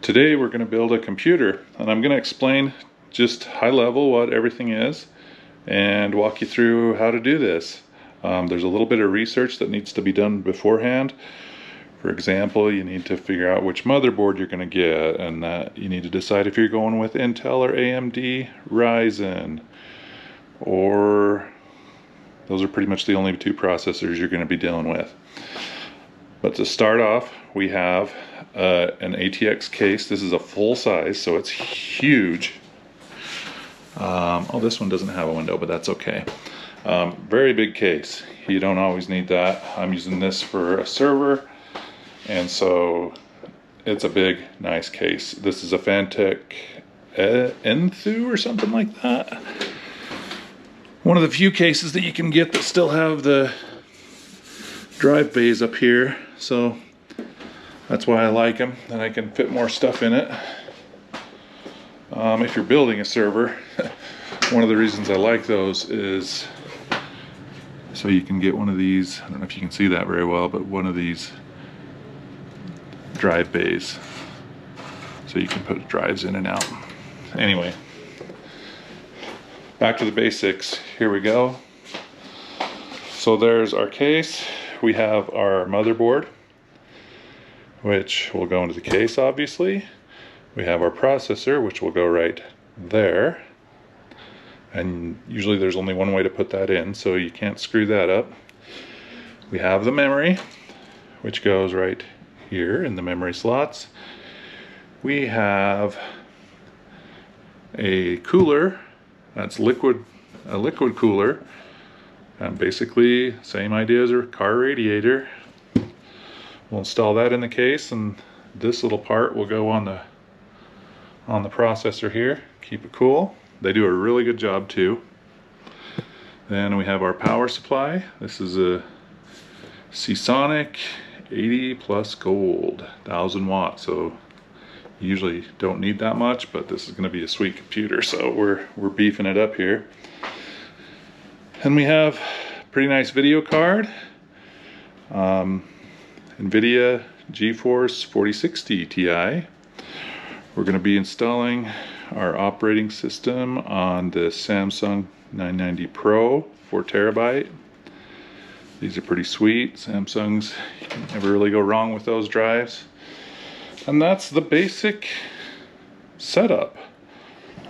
Today we're going to build a computer, and I'm going to explain just high level what everything is and walk you through how to do this. There's a little bit of research that needs to be done beforehand. For example, you need to figure out which motherboard you're going to get, and that you need to decide if you're going with Intel or AMD, Ryzen, or those are pretty much the only two processors you're going to be dealing with. But to start off, we have an ATX case. This is a full size, so it's huge. Oh, this one doesn't have a window, but that's okay. Very big case. You don't always need that. I'm using this for a server, and so it's a big, nice case. This is a Fantech Enthoo or something like that. One of the few cases that you can get that still have the drive bays up here, so that's why I like them, and I can fit more stuff in it. If you're building a server, one of the reasons I like those is so you can get one of these, I don't know if you can see that very well, but one of these drive bays, so you can put drives in and out. Anyway, back to the basics. Here we go. So there's our case. We have our motherboard, which will go into the case, obviously. We have our processor, which will go right there. And usually there's only one way to put that in, so you can't screw that up. We have the memory, which goes right here in the memory slots. We have a cooler, that's a liquid cooler. And basically, same idea as a car radiator. We'll install that in the case, and this little part will go on the processor here. Keep it cool. They do a really good job too. Then we have our power supply. This is a Seasonic 80 plus gold, 1000 watts. So you usually don't need that much, but this is going to be a sweet computer, so we're beefing it up here. And we have a pretty nice video card, NVIDIA GeForce 4060 Ti. We're going to be installing our operating system on the Samsung 990 Pro 4TB. These are pretty sweet. Samsungs, you can never really go wrong with those drives. And that's the basic setup.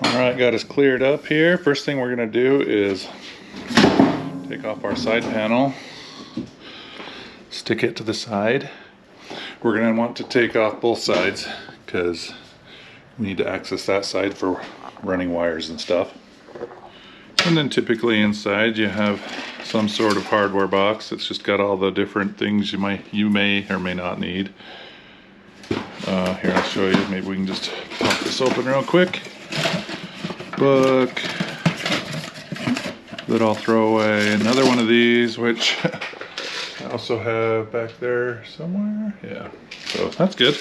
Alright, got us cleared up here. First thing we're going to do is take off our side panel, stick it to the side. We're going to want to take off both sides because we need to access that side for running wires and stuff. And then typically inside you have some sort of hardware box that's just got all the different things you may or may not need. Here, I'll show you. Maybe we can just pop this open real quick. Book that I'll throw away. Another one of these, which I also have back there somewhere. Yeah, so that's good.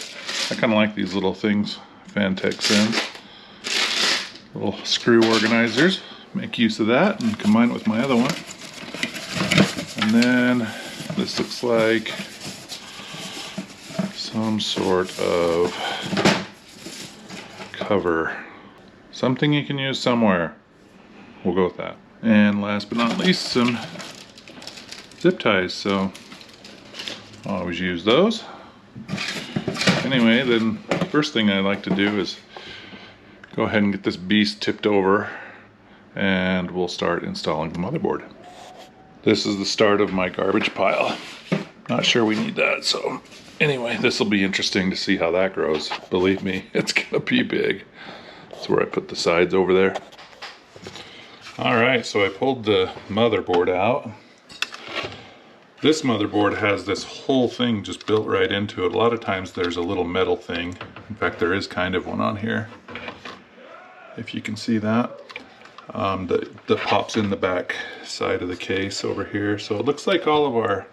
I kind of like these little things Fantech sends. Little screw organizers. Make use of that and combine it with my other one. And then this looks like some sort of cover. Something you can use somewhere. We'll go with that. And last but not least, some zip ties, so I'll always use those. Anyway, then the first thing I like to do is go ahead and get this beast tipped over, and we'll start installing the motherboard. This is the start of my garbage pile. Not sure we need that, so anyway, this will be interesting to see how that grows. Believe me, it's gonna be big. That's where I put the sides over there. Alright, so I pulled the motherboard out. This motherboard has this whole thing just built right into it. A lot of times there's a little metal thing. In fact, there is kind of one on here, if you can see that. That pops in the back side of the case over here. So it looks like all of our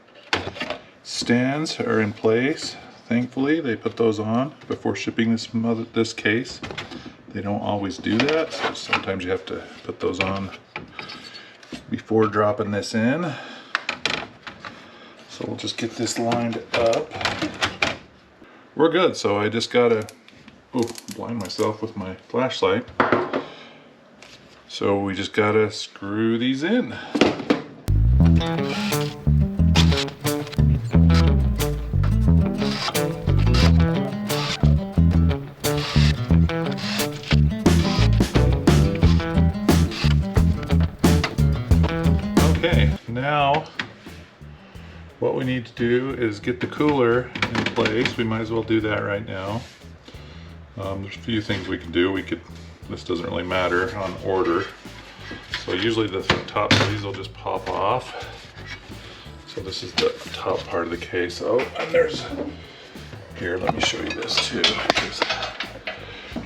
stands are in place. Thankfully, they put those on before shipping this case. They don't always do that, so sometimes you have to put those on before dropping this in. So we'll just get this lined up. We're good, so I just gotta Oh, blind myself with my flashlight. So we just gotta screw these in. Okay, now what we need to do is get the cooler in place. We might as well do that right now. There's a few things we can do. This doesn't really matter on order. So usually the top of these will just pop off. So this is the top part of the case. Oh, and here, let me show you this too, because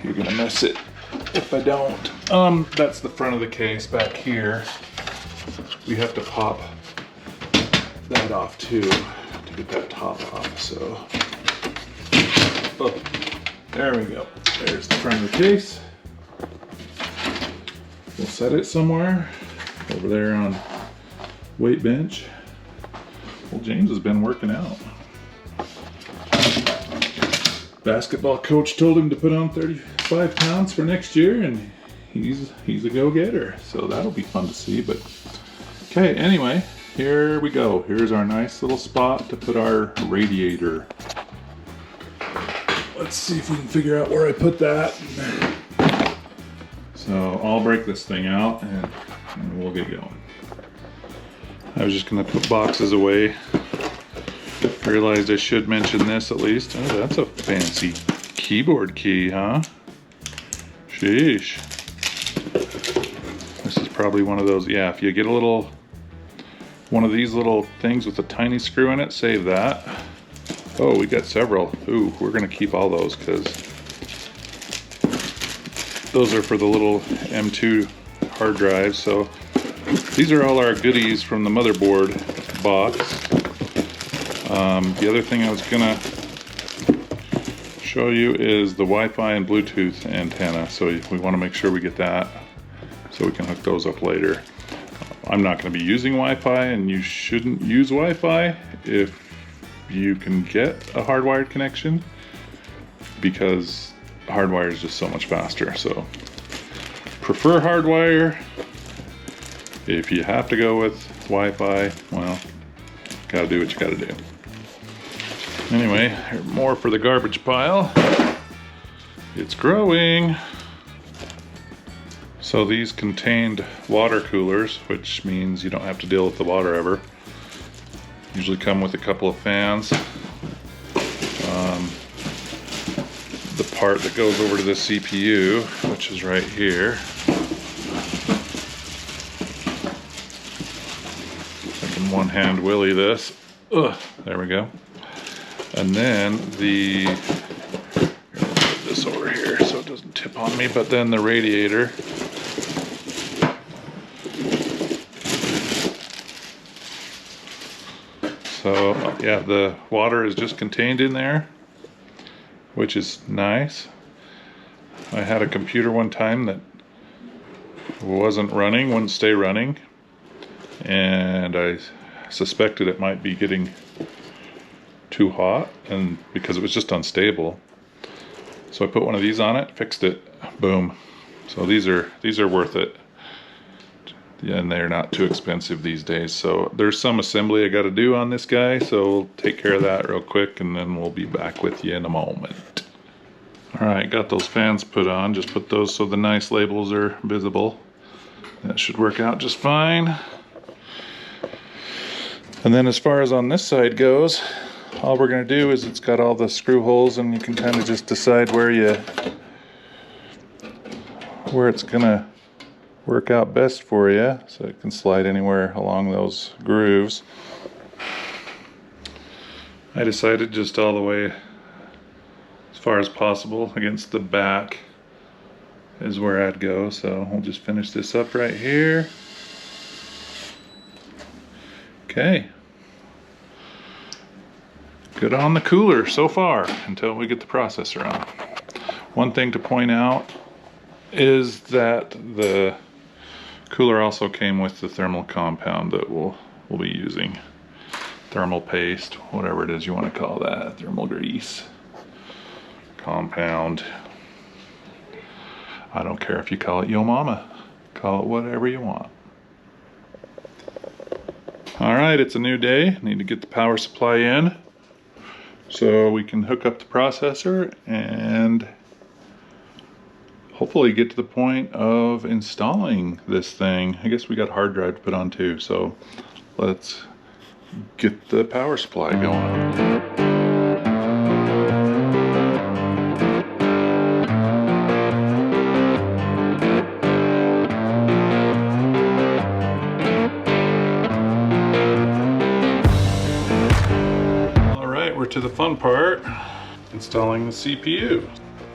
you're gonna miss it if I don't. That's the front of the case back here. We have to pop that off too, to get that top off, so. Oh, there we go. There's the front of the case. We'll set it somewhere over there on weight bench. Well, James has been working out. Basketball coach told him to put on 35 pounds for next year, and he's a go-getter. So that'll be fun to see. But okay, anyway, here we go. Here's our nice little spot to put our radiator. Let's see if we can figure out where I put that. So I'll break this thing out and we'll get going. I was just gonna put boxes away. Realized I should mention this at least. Oh, that's a fancy keyboard key, huh? Sheesh. This is probably one of those, yeah, if you get one of these little things with a tiny screw in it, save that. Oh, we got several. Ooh, we're gonna keep all those because those are for the little M2 hard drives. So these are all our goodies from the motherboard box. The other thing I was gonna show you is the Wi-Fi and Bluetooth antenna. So we wanna make sure we get that so we can hook those up later. I'm not gonna be using Wi-Fi, and you shouldn't use Wi-Fi if you can get a hardwired connection, because hardwire is just so much faster. So prefer hardwire. If you have to go with Wi-Fi, well, gotta do what you gotta do. Anyway, more for the garbage pile. It's growing. So these contained water coolers, which means you don't have to deal with the water ever. Usually come with a couple of fans. The part that goes over to the CPU, which is right here. I can one-hand willy this. Ugh, there we go. And then put this over here so it doesn't tip on me, but then the radiator. So yeah, the water is just contained in there, which is nice. I had a computer one time that wouldn't stay running, and I suspected it might be getting too hot, and because it was just unstable. So I put one of these on it, fixed it, boom. So these are worth it. And they're not too expensive these days. So there's some assembly I got to do on this guy, so we'll take care of that real quick, and then we'll be back with you in a moment. All right, got those fans put on. Just put those so the nice labels are visible. That should work out just fine. And then as far as on this side goes, all we're going to do is, it's got all the screw holes, and you can kind of just decide where it's going to work out best for you, so it can slide anywhere along those grooves. I decided just all the way as far as possible against the back is where I'd go, so we'll just finish this up right here. Okay. Good on the cooler so far until we get the processor on. One thing to point out is that the cooler also came with the thermal compound that we'll be using. Thermal paste, whatever it is you want to call that. Thermal grease. Compound. I don't care if you call it Yo Mama. Call it whatever you want. Alright, it's a new day. Need to get the power supply in so we can hook up the processor and hopefully get to the point of installing this thing. I guess we got a hard drive to put on too, so let's get the power supply going. We're to the fun part, installing the CPU.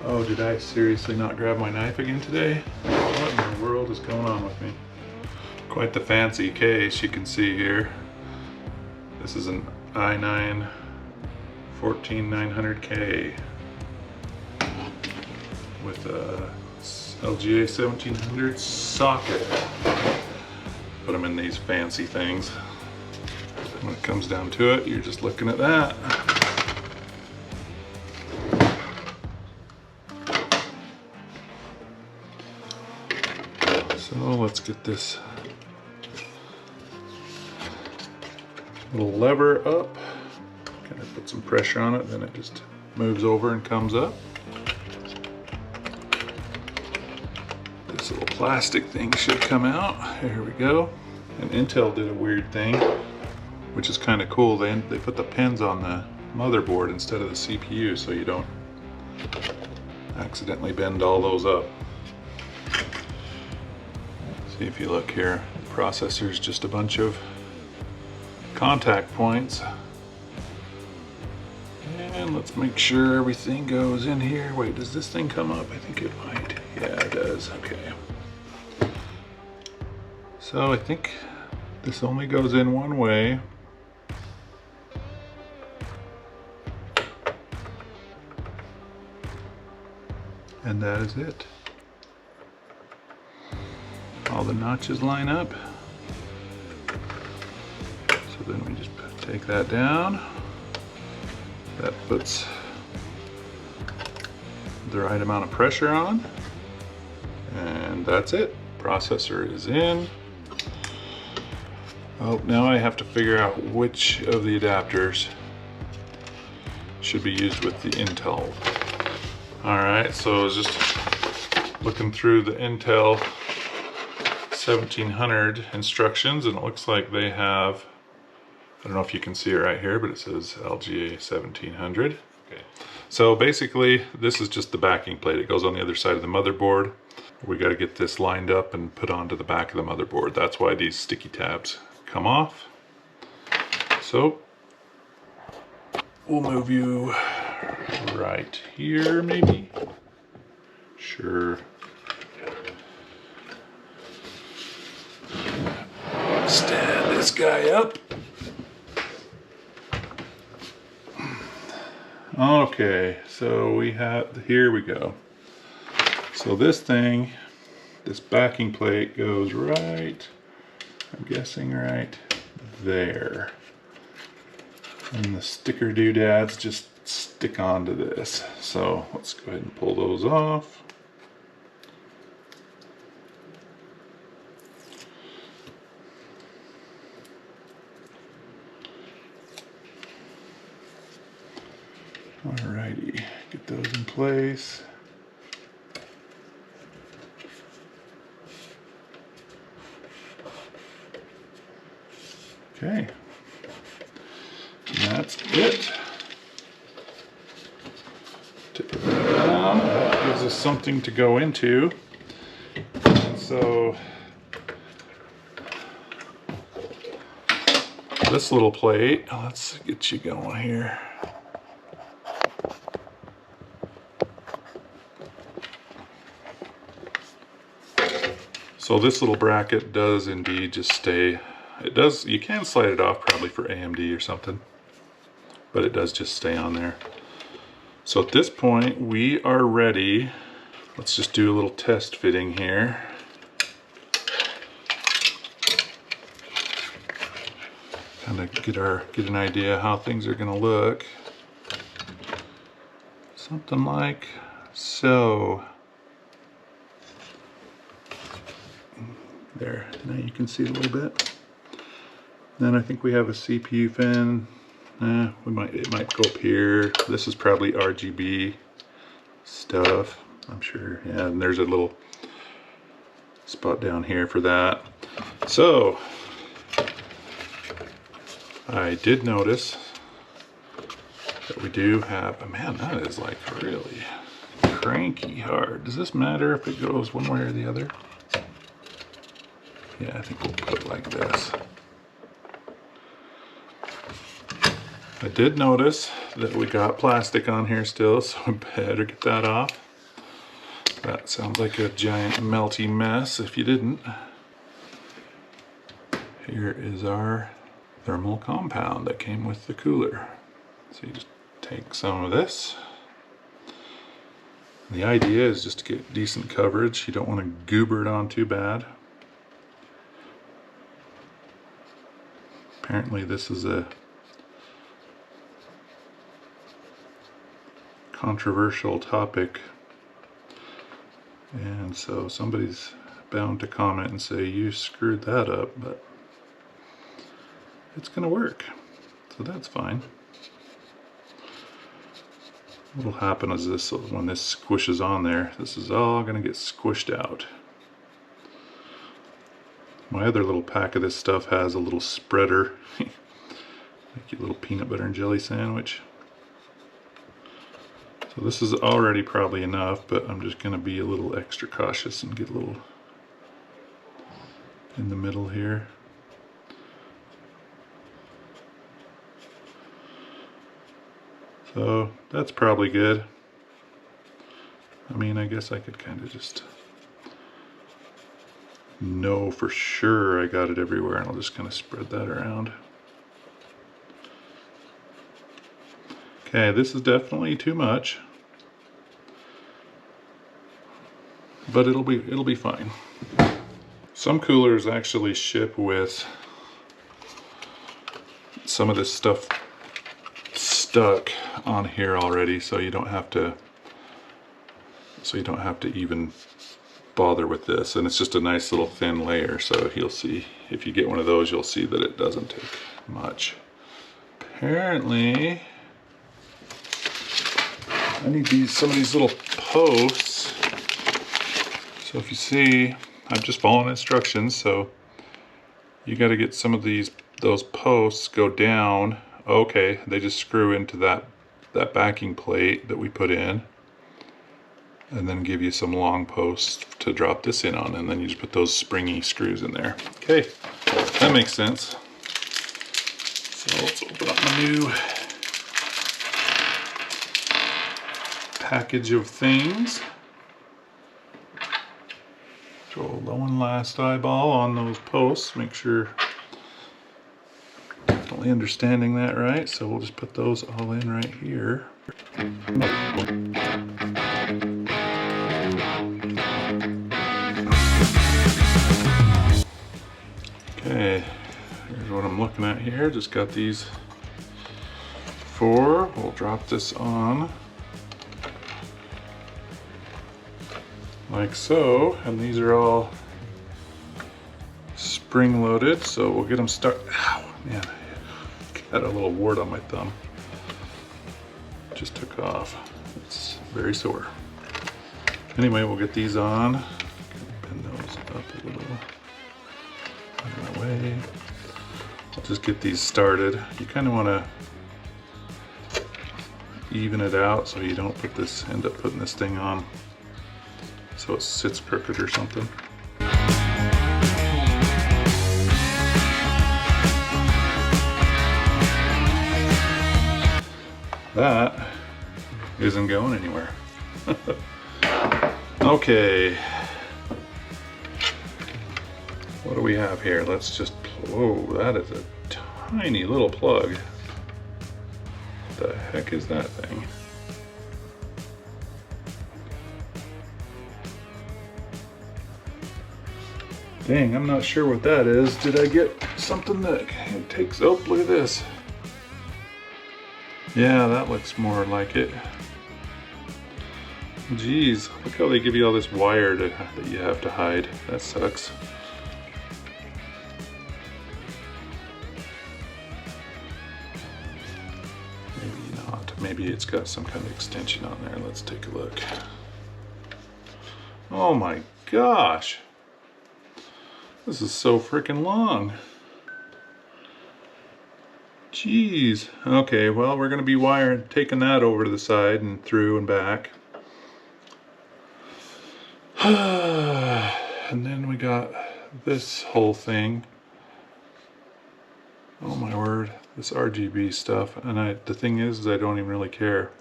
Oh, did I seriously not grab my knife again today? What in the world is going on with me? Quite the fancy case you can see here. This is an i9 14900K with a LGA 1700 socket. Put them in these fancy things. When it comes down to it, you're just looking at that. So let's get this little lever up. Kind of put some pressure on it, then it just moves over and comes up. This little plastic thing should come out. Here we go. And Intel did a weird thing, which is kind of cool. They put the pins on the motherboard instead of the CPU so you don't accidentally bend all those up. See, if you look here, the processor's just a bunch of contact points. And let's make sure everything goes in here. Wait, does this thing come up? I think it might. Yeah, it does. Okay. So I think this only goes in one way. And that is it. All the notches line up. So then we just take that down. That puts the right amount of pressure on. And that's it. Processor is in. Oh, now I have to figure out which of the adapters should be used with the Intel. Alright, so I was just looking through the Intel 1700 instructions, and it looks like they have, I don't know if you can see it right here, but it says LGA 1700. Okay. So basically, this is just the backing plate. It goes on the other side of the motherboard. We got to get this lined up and put onto the back of the motherboard. That's why these sticky tabs come off. So we'll move you right here, maybe. Sure. Stand this guy up. Okay, so we have, here we go. So this thing, this backing plate goes right, I'm guessing right there. And the sticker doodads just stick onto this. So let's go ahead and pull those off. Alrighty, get those in place. Okay, and that's it. Take it down. That gives us something to go into. And so this little plate, let's get you going here. So this little bracket does indeed just stay. It does, you can slide it off probably for AMD or something, but it does just stay on there. So at this point we are ready. Let's just do a little test fitting here. Kind of get an idea how things are going to look. Something like so. There, now you can see a little bit. Then I think we have a CPU fin. It might go up here. This is probably RGB stuff, I'm sure. Yeah, and there's a little spot down here for that. So I did notice that we do have, man, that is like really cranky hard. Does this matter if it goes one way or the other? Yeah, I think we'll put it like this. I did notice that we got plastic on here still, so I better get that off. That sounds like a giant melty mess if you didn't. Here is our thermal compound that came with the cooler. So you just take some of this. The idea is just to get decent coverage. You don't want to goober it on too bad. Apparently this is a controversial topic, and so somebody's bound to comment and say you screwed that up, but it's gonna work, so that's fine. What'll happen is this, when this squishes on there, this is all gonna get squished out. My other little pack of this stuff has a little spreader, make you a little peanut butter and jelly sandwich. So this is already probably enough, but I'm just going to be a little extra cautious and get a little in the middle here. So that's probably good. I mean, I guess I could kind of just know for sure I got it everywhere, and I'll just kind of spread that around. Okay, this is definitely too much, but it'll be fine. Some coolers actually ship with some of this stuff stuck on here already, so you don't have to even bother with this, and it's just a nice little thin layer. So you'll see, if you get one of those, you'll see that it doesn't take much. Apparently I need some of these little posts. So if you see, I'm just following instructions, so you got to get some of those posts go down. Okay, they just screw into that backing plate that we put in, and then give you some long posts to drop this in on, and then you just put those springy screws in there. Okay, that makes sense. So let's open up my new package of things. Throw one last eyeball on those posts, make sure definitely understanding that right. So we'll just put those all in right here. Okay, here's what I'm looking at here. Just got these 4. We'll drop this on like so, and these are all spring loaded, so we'll get them started. Ow, man, I got a little wart on my thumb. Just took off. It's very sore. Anyway, we'll get these on. Pin those up a little. Out of the way. I'll just get these started. You kind of want to even it out so you don't end up putting this thing on so it sits crooked or something. That isn't going anywhere. Okay. What do we have here? Let's just, whoa, that is a tiny little plug. What the heck is that thing? Dang, I'm not sure what that is. Did I get something that takes, oh, look at this. Yeah, that looks more like it. Jeez, look how they give you all this wire that you have to hide. That sucks. maybe it's got some kind of extension on there. Let's take a look. Oh my gosh, this is so freaking long. Jeez. Okay, well, we're going to be taking that over to the side and through and back. And then we got this whole thing. Oh my word, this RGB stuff. And the thing is I don't even really care.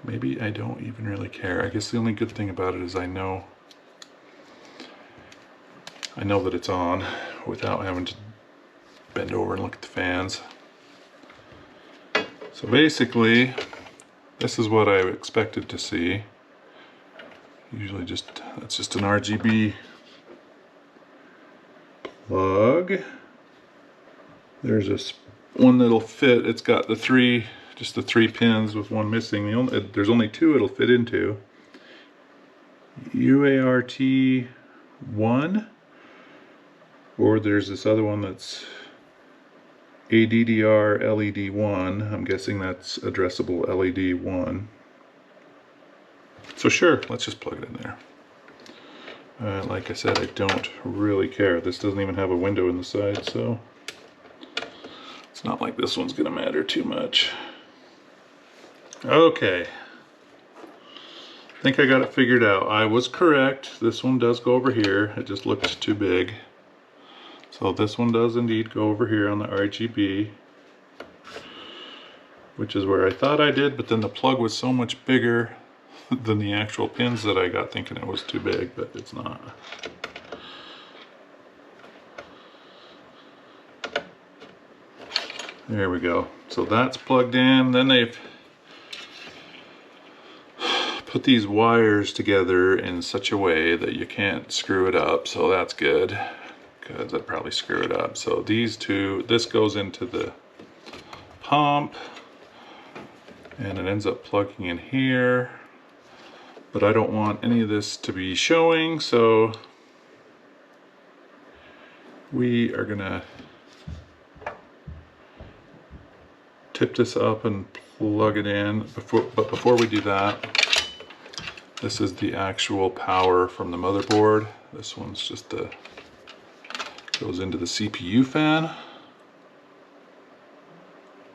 Maybe I don't even really care. I guess the only good thing about it is I know that it's on without having to bend over and look at the fans. So basically, this is what I expected to see. Usually that's just an RGB plug. There's this one that'll fit. It's got just the three pins with one missing. There's only two it'll fit into. UART 1, or there's this other one that's ADDR LED 1. I'm guessing that's addressable LED 1. So sure, let's just plug it in there. Like I said, I don't really care. This doesn't even have a window in the side, so it's not like this one's gonna matter too much. Okay, I think I got it figured out. I was correct. This one does go over here. It just looked too big. So this one does indeed go over here on the RGB, which is where I thought I did, but then the plug was so much bigger than the actual pins that I got thinking it was too big, but it's not. There we go. So that's plugged in. Then they've put these wires together in such a way that you can't screw it up, so that's good, because I'd probably screw it up. So these two, this goes into the pump and it ends up plugging in here, but I don't want any of this to be showing, so we are gonna tip this up and plug it in. But before we do that, this is the actual power from the motherboard. This one's just goes into the CPU fan,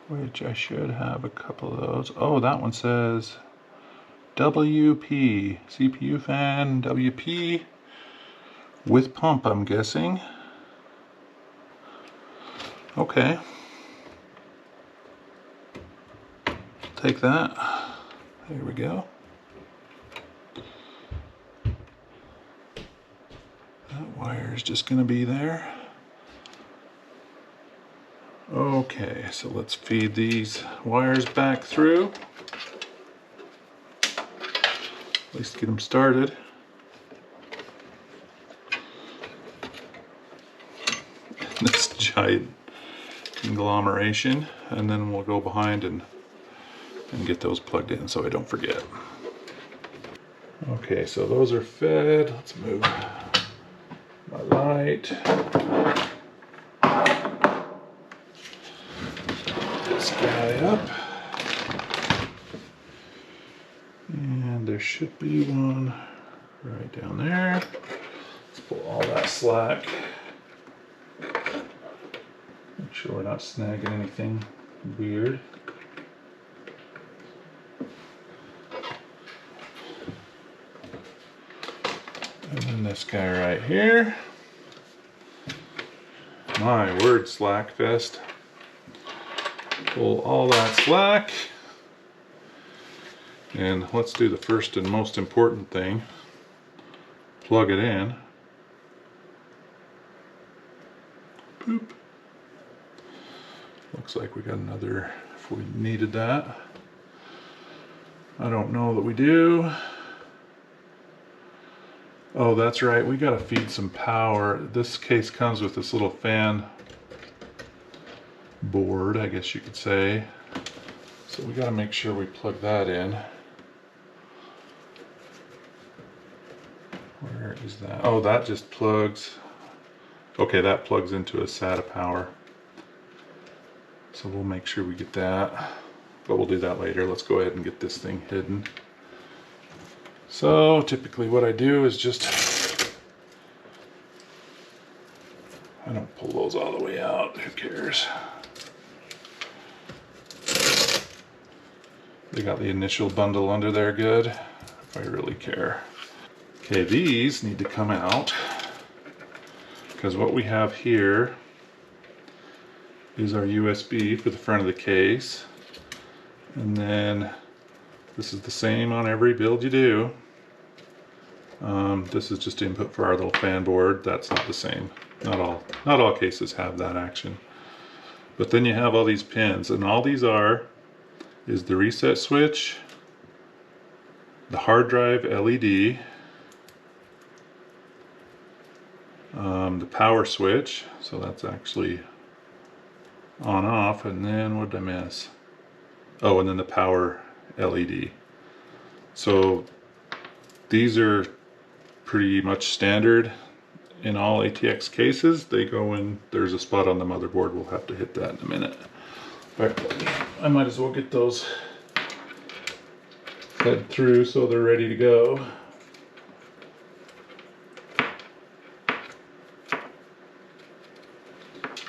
which I should have a couple of those. Oh, that one says WP, CPU fan, WP with pump, I'm guessing. Okay. Take that. There we go. That wire is just going to be there. Okay, so let's feed these wires back through. At least get them started. This giant conglomeration, and then we'll go behind and get those plugged in so I don't forget. Okay, so those are fed. Let's move my light. This guy up. And there should be one right down there. Let's pull all that slack. Make sure we're not snagging anything weird. And then this guy right here. My word, slack fest. Pull all that slack. And let's do the first and most important thing. Plug it in. Boop. Looks like we got another if we needed that. I don't know that we do. Oh, that's right, we gotta feed some power. This case comes with this little fan board, I guess you could say. So we gotta make sure we plug that in. Where is that? Oh, that just plugs. Okay, that plugs into a SATA power. So we'll make sure we get that. but we'll do that later. Let's go ahead and get this thing hidden. So typically what I do is just, I don't pull those all the way out, who cares? They got the initial bundle under there good, if I really care. Okay, these need to come out, because what we have here is our USB for the front of the case. And then this is the same on every build you do. This is just input for our little fan board. That's not the same. Not all cases have that action. But then you have all these pins, and all these is the reset switch, the hard drive LED, the power switch, so that's actually on off, and then what did I miss? Oh, and then the power LED. So these are pretty much standard in all ATX cases. They go in, there's a spot on the motherboard, we'll have to hit that in a minute. But I might as well get those fed through so they're ready to go.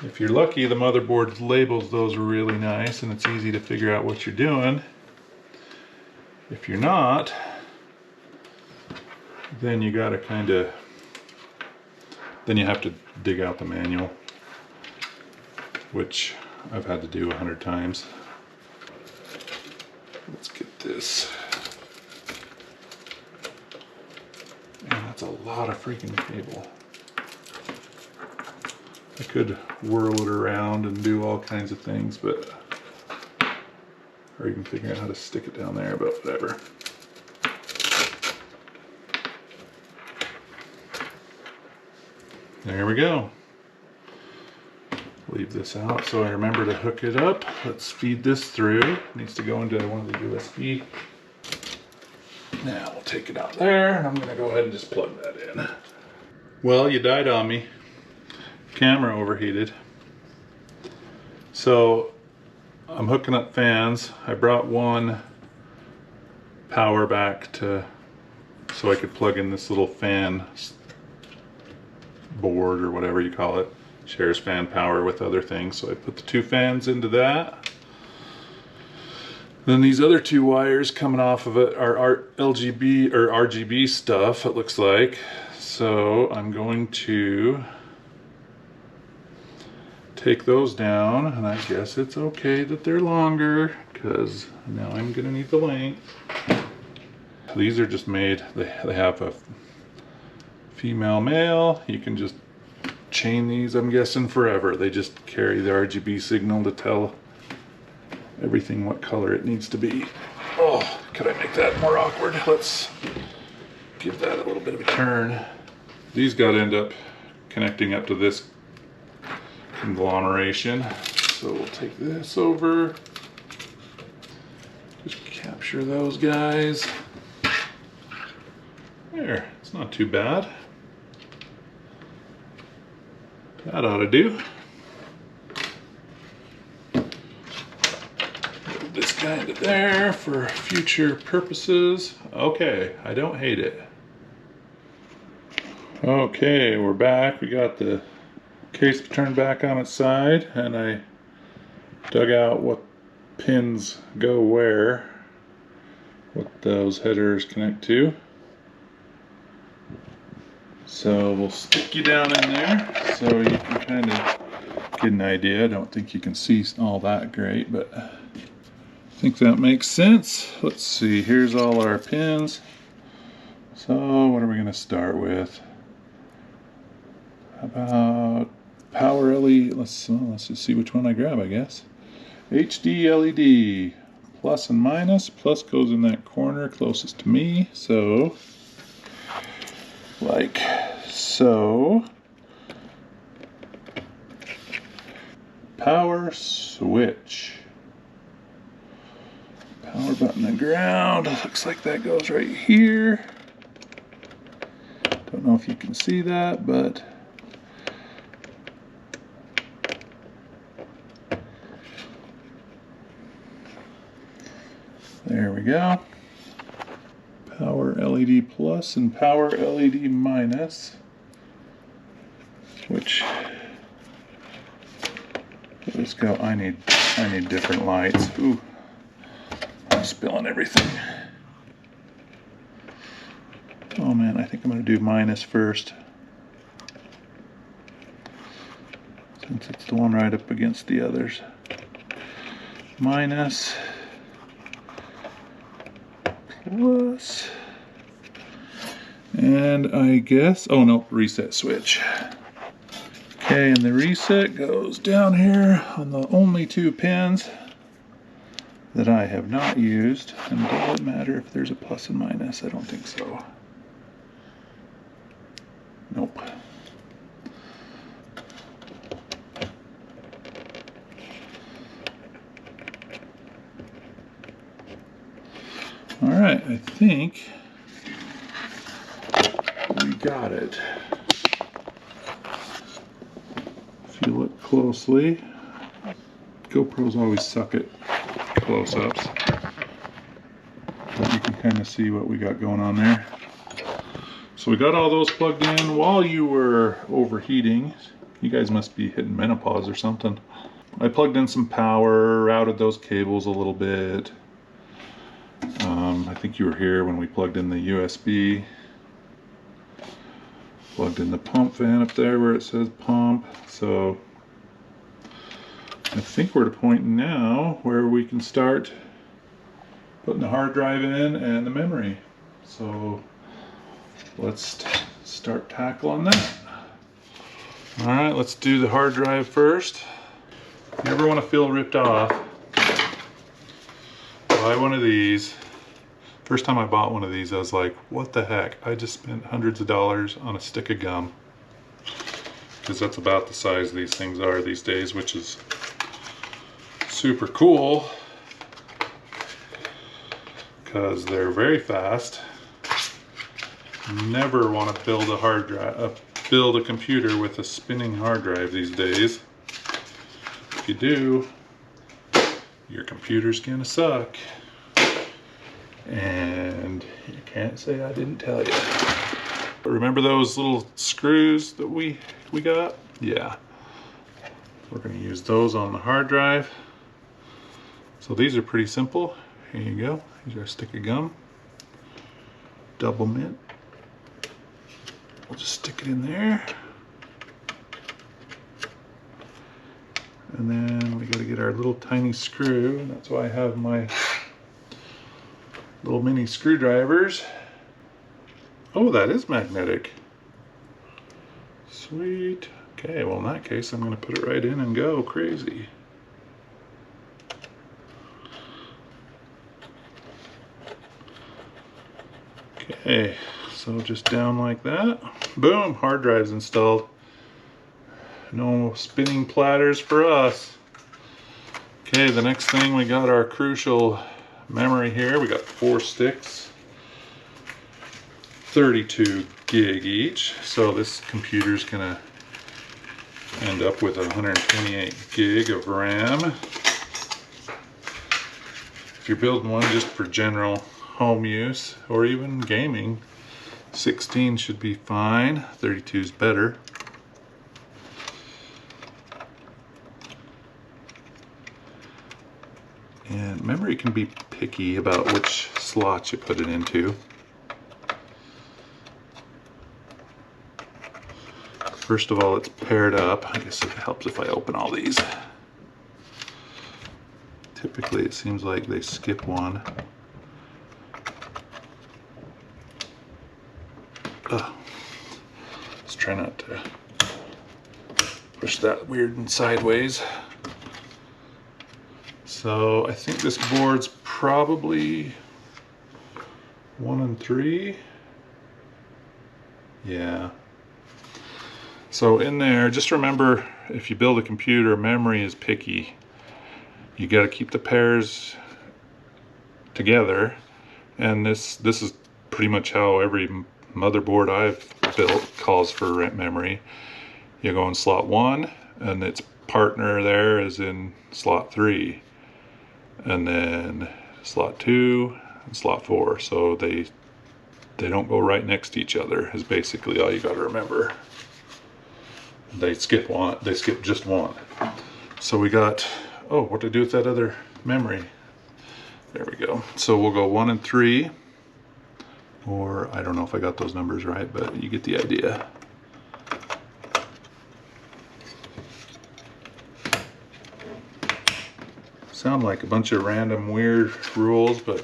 If you're lucky, the motherboard labels those really nice and it's easy to figure out what you're doing. If you're not, then you gotta then you have to dig out the manual, which I've had to do 100 times. Let's get this. Man, that's a lot of freaking cable. I could whirl it around and do all kinds of things, but, or even figure out how to stick it down there, but whatever. There we go. Leave this out so I remember to hook it up. Let's feed this through. It needs to go into one of the USB. Now we'll take it out there, and I'm gonna go ahead and just plug that in. Well, you died on me. Camera overheated. So I'm hooking up fans. I brought one power back so I could plug in this little fan board or whatever you call it. Shares fan power with other things. So I put the two fans into that. Then these other two wires coming off of it are LGB or RGB stuff, it looks like. So I'm going to take those down, and I guess it's okay that they're longer because now I'm gonna need the length. These are just made, they have a female male. You can just chain these, I'm guessing, forever. They just carry the RGB signal to tell everything what color it needs to be. Oh, could I make that more awkward? Let's give that a little bit of a turn. These got to end up connecting up to this conglomeration. So we'll take this over. Just capture those guys. There, it's not too bad. That ought to do. Move this guy into there for future purposes. Okay, I don't hate it. Okay, we're back. We got the case turned back on its side, and I dug out what pins go where, what those headers connect to. So we'll stick you down in there so you can kind of get an idea. I don't think you can see all that great, but I think that makes sense. Let's see, here's all our pins. So what are we going to start with? How about power LED? Let's just see which one I grab, I guess. HD LED, plus and minus. Plus goes in that corner closest to me, so like so. Power switch. Power button and ground. Looks like that goes right here. Don't know if you can see that, but There we go. Power LED plus and power LED minus, which, let's go. I need different lights. Ooh, I'm spilling everything. Oh man, I think I'm gonna do minus first, since it's the one right up against the others. Minus, plus, and I guess, oh no, reset switch. Okay, and the reset goes down here on the only 2 pins that I have not used. And does it matter if there's a plus and minus? I don't think so. Nope. All right, I think we got it. If you look closely, GoPros always suck at close-ups, but you can kind of see what we got going on there. So we got all those plugged in while you were overheating. You guys must be hitting menopause or something. I plugged in some power, routed those cables a little bit. I think you were here when we plugged in the USB. Plugged in the pump fan up there where it says pump. So I think we're at a point now where we can start putting the hard drive in and the memory. So let's start tackling that. All right, let's do the hard drive first. If you ever want to feel ripped off, buy one of these. First time I bought one of these, I was like, what the heck? I just spent hundreds of dollars on a stick of gum. Because that's about the size these things are these days, which is super cool. Because they're very fast. Never want to build a hard drive, build a computer with a spinning hard drive these days. If you do, your computer's gonna suck. And you can't say I didn't tell you. But remember those little screws that we got? Yeah. We're gonna use those on the hard drive. So these are pretty simple. Here you go. Here's our stick of gum. Double mint. We'll just stick it in there. And then we gotta get our little tiny screw, and that's why I have my little mini screwdrivers. Oh, that is magnetic. Sweet. Okay, well in that case I'm gonna put it right in and go crazy. Okay, so just down like that. Boom, hard drive's installed. No spinning platters for us. Okay, the next thing, we got our crucial memory here. We got 4 sticks, 32 gig each. So this computer's gonna end up with 128 gig of RAM. If you're building one just for general home use or even gaming, 16 should be fine. 32 is better. And memory can be picky about which slot you put it into. First of all, it's paired up. I guess it helps if I open all these. Typically, it seems like they skip one. Let's try not to push that weird and sideways. So I think this board's probably 1 and 3. Yeah. So in there, just remember, if you build a computer, memory is picky. You got to keep the pairs together, and this is pretty much how every motherboard I've built calls for memory. You go in slot 1, and its partner there is in slot 3. And then slot 2 and slot 4, so they don't go right next to each other is basically all you got to remember. They skip just one. So we got, oh, what to do with that other memory? There we go. So we'll go 1 and 3, or I don't know if I got those numbers right, but you get the idea. Sound like a bunch of random weird rules, but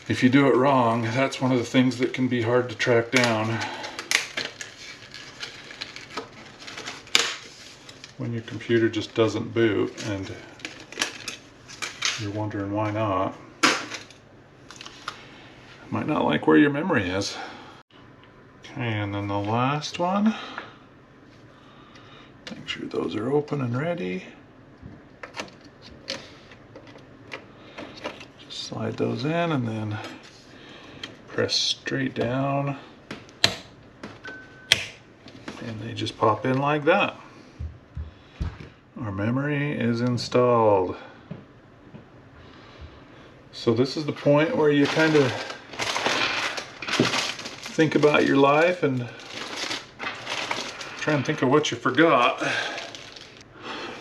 if you do it wrong, that's one of the things that can be hard to track down. When your computer just doesn't boot and you're wondering why not. Might not like where your memory is. Okay, and then the last one. Make sure those are open and ready. Just slide those in and then press straight down. And they just pop in like that. Our memory is installed. So this is the point where you kind of think about your life and try and think of what you forgot.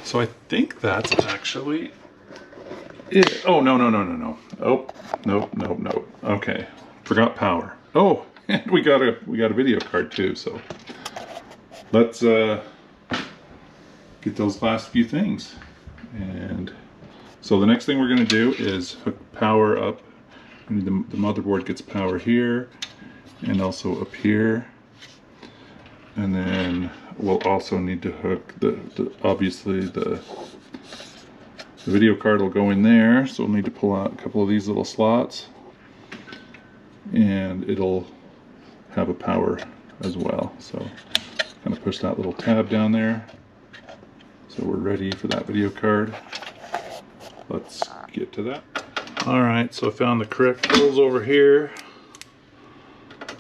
So I think that's actually it. Oh, no. Oh, no. Okay, forgot power. Oh, and we got a video card too, so let's get those last few things. And so the next thing we're going to do is hook power up. The motherboard gets power here and also up here, and then we'll also need to hook obviously the video card will go in there, so we'll need to pull out a couple of these little slots, and it'll have a power as well. So kind of push that little tab down there. So we're ready for that video card. Let's get to that. Alright, so I found the correct holes over here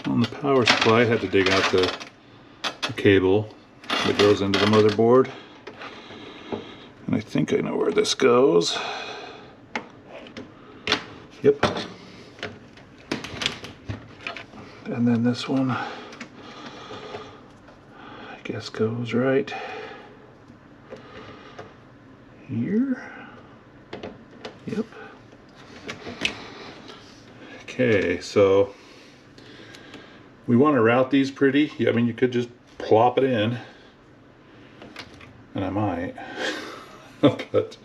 on the power supply. I had to dig out the cable that goes into the motherboard. And I think I know where this goes. Yep. And then this one, I guess, goes right here. Yep. Okay, so we want to route these pretty. I mean, you could just plop it in, and I might, but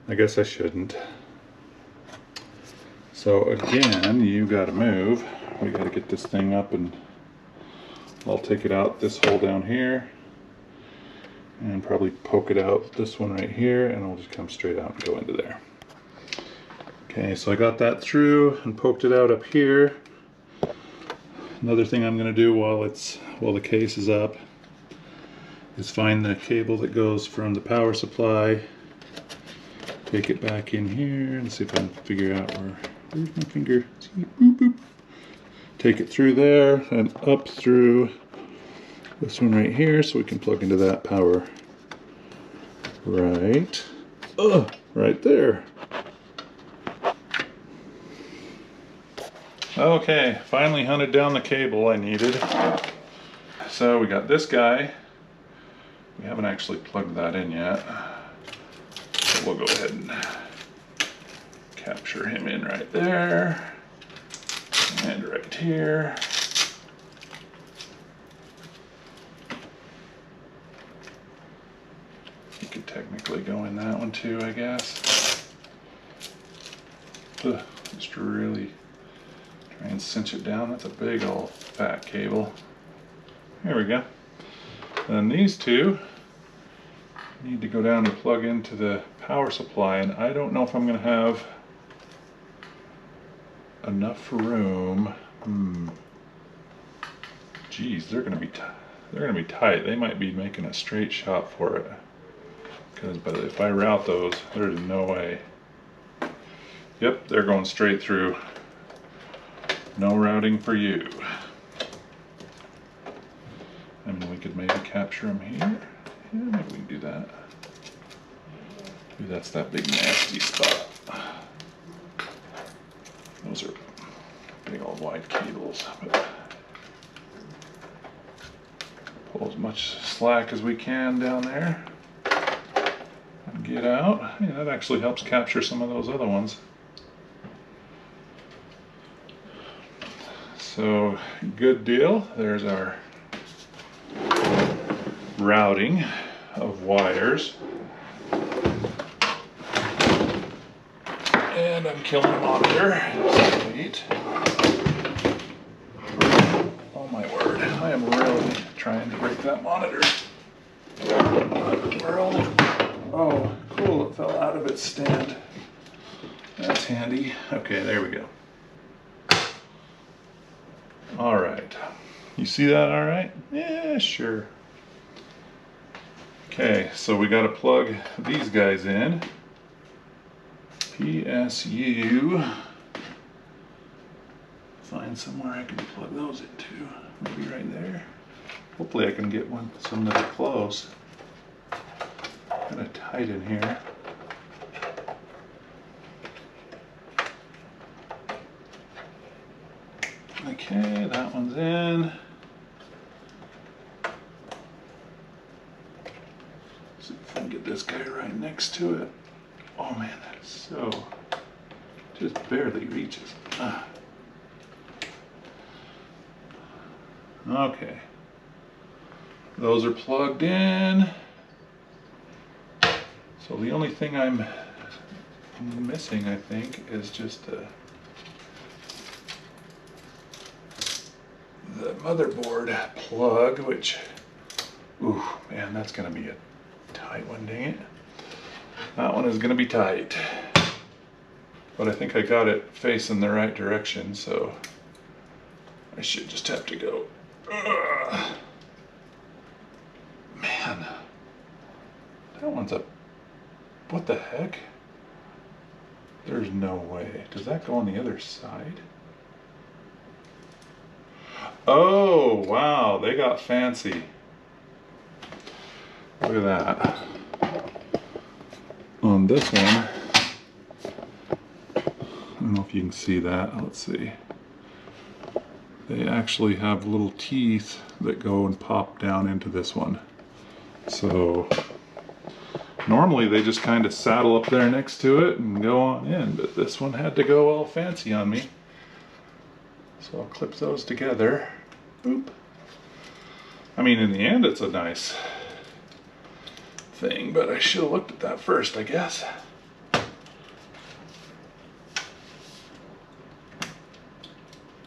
I guess I shouldn't. So again, you got to move. We got to get this thing up, and I'll take it out this hole down here and probably poke it out this one right here, and it'll just come straight out and go into there. Okay, so I got that through and poked it out up here. Another thing I'm going to do while the case is up is find the cable that goes from the power supply, take it back in here, and see if I can figure out where's my finger? See, boop, boop. Take it through there and up through this one right here, so we can plug into that power right there. Okay, finally hunted down the cable I needed. So we got this guy. We haven't actually plugged that in yet. So we'll go ahead and capture him in right there. And right here. You could technically go in that one too, I guess. Just really try and cinch it down. That's a big old fat cable. There we go. And these two need to go down and plug into the power supply, and I don't know if I'm going to have enough room. Geez, they're going to be tight. They might be making a straight shot for it, but if I route those, there's no way. Yep, they're going straight through. No routing for you. I mean, we could maybe capture them here. Yeah, maybe we can do that. Maybe that's that big nasty spot. Those are big old wide cables. But pull as much slack as we can down there and get out. Yeah, that actually helps capture some of those other ones. So good deal. There's our routing of wires. And I'm killing the monitor. Sweet. Oh my word, I am really trying to break that monitor. World. Oh, cool, it fell out of its stand. That's handy. Okay, there we go. All right. You see that all right? Yeah, sure. Okay, so we got to plug these guys in. PSU. Find somewhere I can plug those into. Maybe right there. Hopefully I can get some that are close. Kind of tight in here. Okay, that one's in. See if I can get this guy right next to it. Oh man, that is so, just barely reaches. Okay, those are plugged in. So the only thing I'm missing, I think, is just the motherboard plug, which, ooh, man, that's gonna be a tight one, dang it. That one is gonna be tight. But I think I got it facing the right direction, so I should just have to go. Man, that one's a, what the heck? There's no way. Does that go on the other side? Oh, wow, they got fancy. Look at that. On this one, I don't know if you can see that. Let's see. They actually have little teeth that go and pop down into this one. So normally they just kind of saddle up there next to it and go on in, but this one had to go all fancy on me. So I'll clip those together. Boop. I mean, in the end, it's a nice thing, but I should have looked at that first, I guess.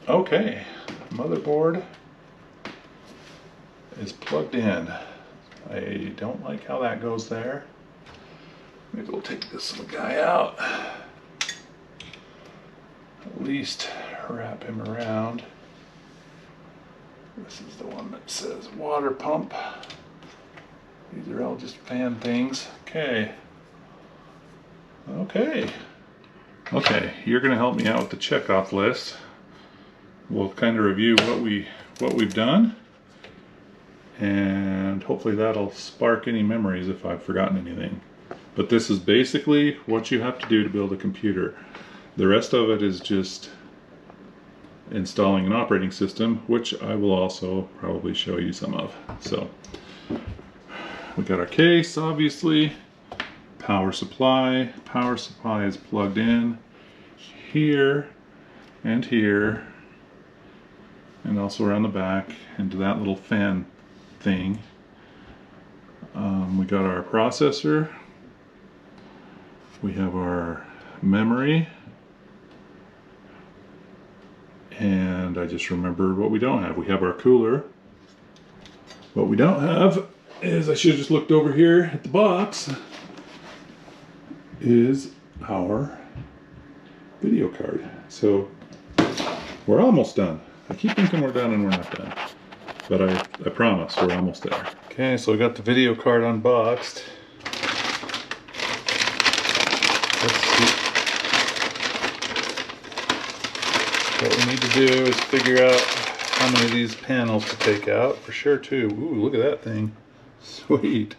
Okay, motherboard is plugged in. I don't like how that goes there. Maybe we'll take this little guy out. At least wrap him around. This is the one that says water pump. These are all just fan things. Okay. Okay. Okay, you're gonna help me out with the checkoff list. We'll kind of review what we've done, and hopefully that'll spark any memories if I've forgotten anything. But this is basically what you have to do to build a computer. The rest of it is just installing an operating system, which I will also probably show you some of. So we got our case, obviously, power supply. Power supply is plugged in here and here, and also around the back into that little fan thing. We got our processor. We have our memory. And I just remembered what we don't have. We have our cooler. What we don't have is, I should have just looked over here at the box, is our video card. So we're almost done. I keep thinking we're done and we're not done. But I promise we're almost there. Okay, so we got the video card unboxed. Let's see. What we need to do is figure out how many of these panels to take out. For sure too. Ooh, look at that thing. Sweet.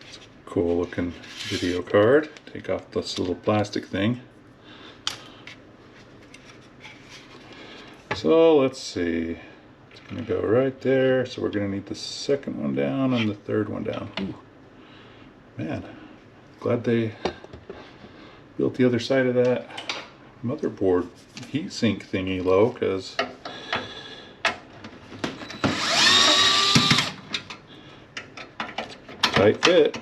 It's Cool looking video card. Take off this little plastic thing. So let's see. It's going to go right there. So we're going to need the second one down and the third one down. Ooh. Man, glad they built the other side of that motherboard heatsink thingy low, because tight fit.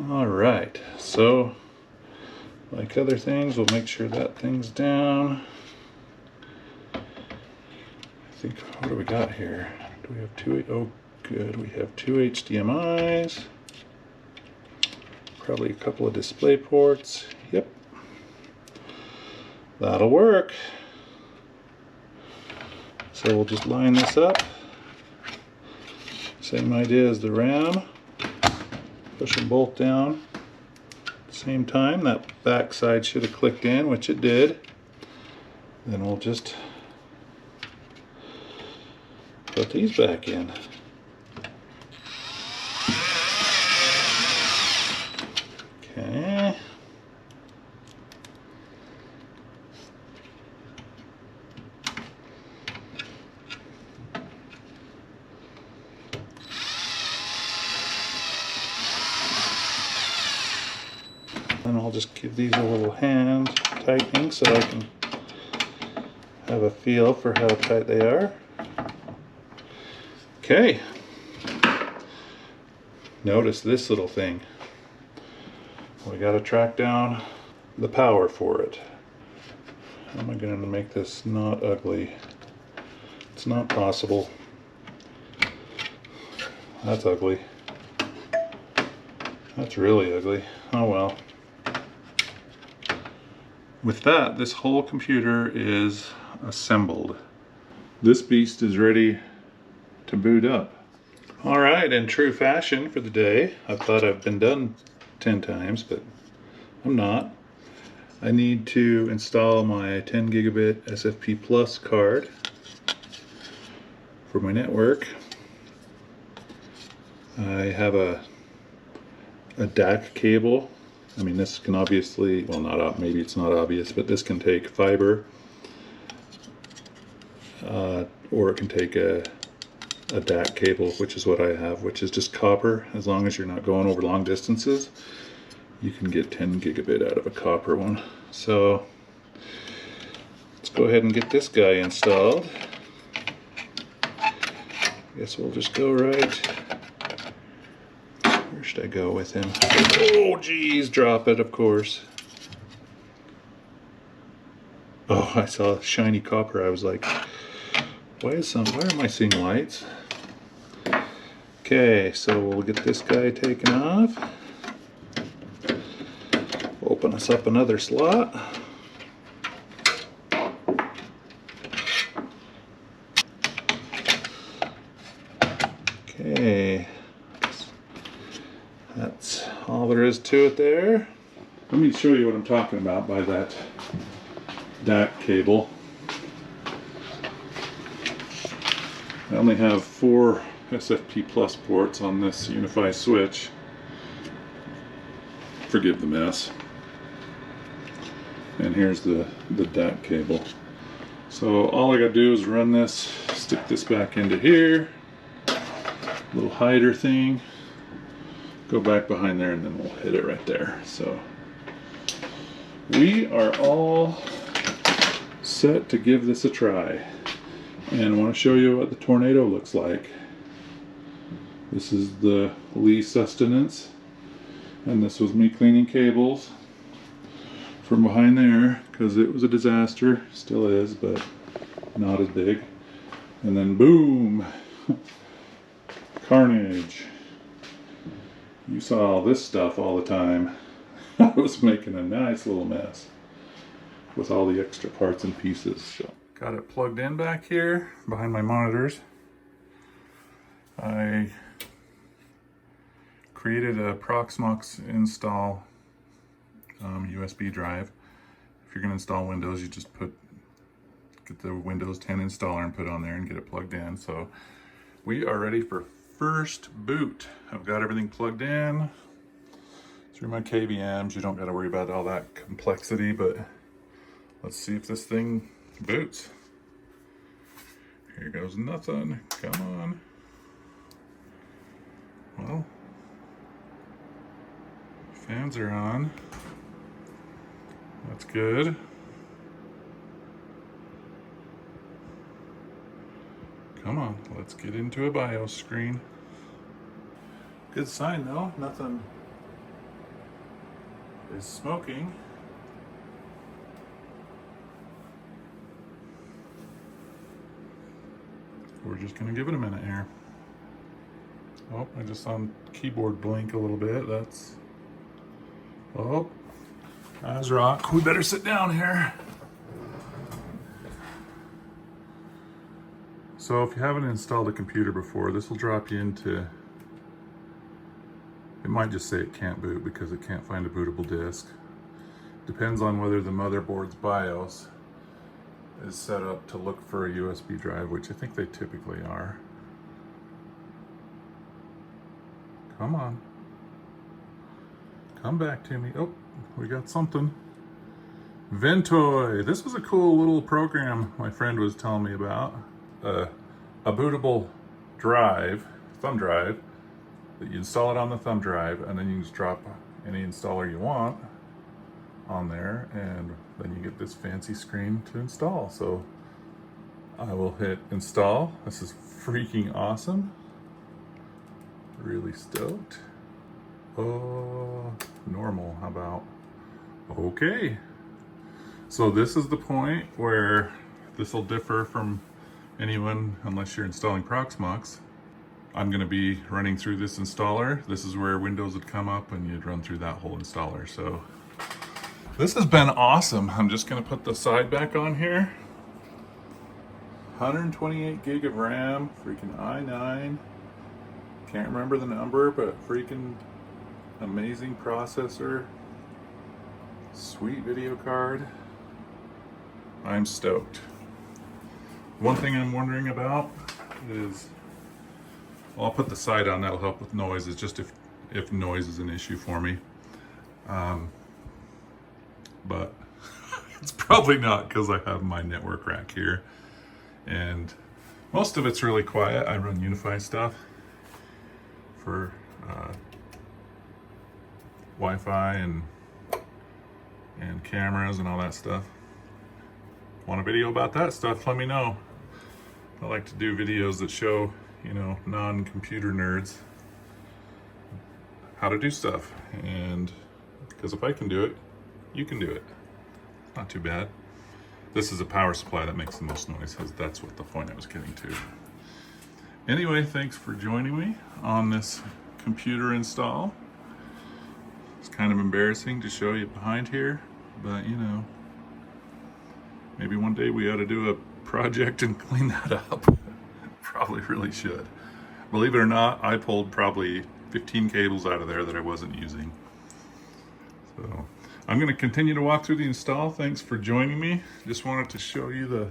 Alright, so like other things, we'll make sure that thing's down. I think, what do we got here? Do we have two? Oh, good. We have two HDMIs. Probably a couple of display ports. Yep. That'll work. So we'll just line this up. Same idea as the RAM. Push them both down at the same time. That back side should have clicked in, which it did. Then we'll just put these back in. Okay. And I'll just give these a little hand tightening so I can have a feel for how tight they are. Okay. Notice this little thing. We got to track down the power for it. How am I going to make this not ugly? It's not possible. That's ugly. That's really ugly. Oh well. With that, this whole computer is assembled. This beast is ready to boot up. Alright, in true fashion for the day, I thought I've been done 10 times, but I'm not. I need to install my 10 gigabit SFP Plus card for my network. I have a DAC cable. I mean, this can obviously, well, not maybe it's not obvious, but this can take fiber, or it can take a DAC cable, which is what I have, which is just copper. As long as you're not going over long distances, you can get 10 gigabit out of a copper one. So let's go ahead and get this guy installed. Guess we'll just go right. Where should I go with him? Oh geez, drop it, of course. Oh, I saw shiny copper. I was like, why am I seeing lights? Okay, so we'll get this guy taken off. Open us up another slot. Okay, that's all there is to it there. Let me show you what I'm talking about by that DAC cable. I only have 4 SFP Plus ports on this Unify switch. Forgive the mess. And here's the DAC cable. So all I gotta do is run this, stick this back into here, little hider thing, go back behind there, and then we'll hit it right there. So we are all set to give this a try. And I want to show you what the Tornado looks like. This is the Lee Sustenance, and this was me cleaning cables from behind there because it was a disaster. Still is, but not as big. And then boom, carnage. You saw all this stuff all the time. I was making a nice little mess with all the extra parts and pieces. So got it plugged in back here behind my monitors. I created a Proxmox install USB drive, if you're going to install Windows, you just get the Windows 10 installer and put it on there and get it plugged in. So we are ready for first boot. I've got everything plugged in through my KVMs. You don't got to worry about all that complexity, but let's see if this thing boots. Here goes nothing. Come on. Well, fans are on. That's good. Come on, let's get into a BIOS screen. Good sign though, nothing is smoking. We're just gonna give it a minute here. Oh, I just saw the keyboard blink a little bit. That's, oh, ASRock. We better sit down here. So if you haven't installed a computer before, this will drop you into, it might just say it can't boot because it can't find a bootable disk. Depends on whether the motherboard's BIOS is set up to look for a USB drive, which I think they typically are. Come on. Come back to me. Oh, we got something. Ventoy. This was a cool little program my friend was telling me about. A bootable drive, thumb drive, that you install it on the thumb drive, and then you just drop any installer you want on there, and then you get this fancy screen to install. So I will hit install. This is freaking awesome. Really stoked. Oh, normal, how about? Okay. So this is the point where this will differ from anyone unless you're installing Proxmox. I'm going to be running through this installer. This is where Windows would come up and you'd run through that whole installer. So this has been awesome. I'm just going to put the side back on here. 128 gig of RAM, freaking i9. Can't remember the number, but freaking amazing processor. Sweet video card. I'm stoked. One thing I'm wondering about is, well, I'll put the side on, that'll help with noise, is just if noise is an issue for me. But it's probably not because I have my network rack here. And most of it's really quiet. I run Unify stuff for Wi-Fi and cameras and all that stuff. Want a video about that stuff, let me know. I like to do videos that show, you know, non-computer nerds how to do stuff. And because if I can do it, you can do it. Not too bad. This is a power supply that makes the most noise. That's what the point I was getting to. Anyway, thanks for joining me on this computer install. It's kind of embarrassing to show you behind here, but you know, maybe one day we ought to do a project and clean that up. Probably really should. Believe it or not, I pulled probably 15 cables out of there that I wasn't using. So I'm going to continue to walk through the install. Thanks for joining me. Just wanted to show you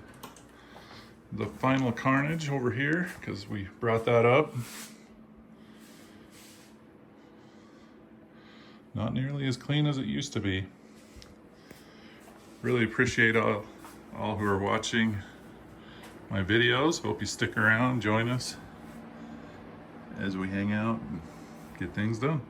the final carnage over here because we brought that up. Not nearly as clean as it used to be. Really appreciate all who are watching my videos. Hope you stick around, join us as we hang out and get things done.